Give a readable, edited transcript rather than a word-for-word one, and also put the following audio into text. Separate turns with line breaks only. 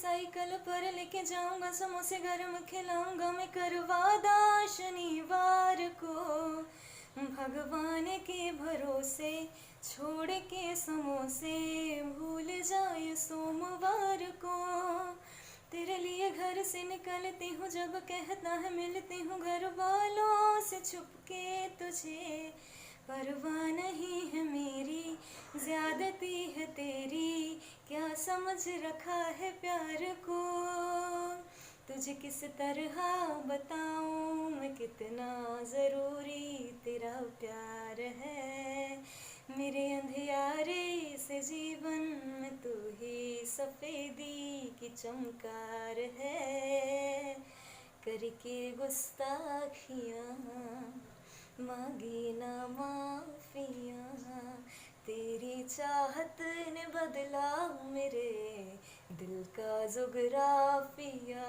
Cycle पर लेके जाऊंगा, समोसे गरम खिलाऊंगा मैं, करवादा शनिवार को भगवान के भरोसे, छोड़ के समोसे भूल जाए सोमवार को। तेरे लिए घर से निकलती हूँ जब कहता है मिलती हूँ, घर वालों से छुपके तुझे परवाह नहीं है मेरी, ज्यादती है तेरी, क्या समझ रखा है प्यार को। तुझे किस तरह बताऊं मैं कितना ज़रूरी तेरा प्यार है, मेरे अंधियारे से जीवन में तू ही सफ़ेदी की चमकार है। करके गुस्ताखियाँ मांगी ना माफियाँ, तेरी चाहत ने बदला मेरे दिल का जुगराफिया।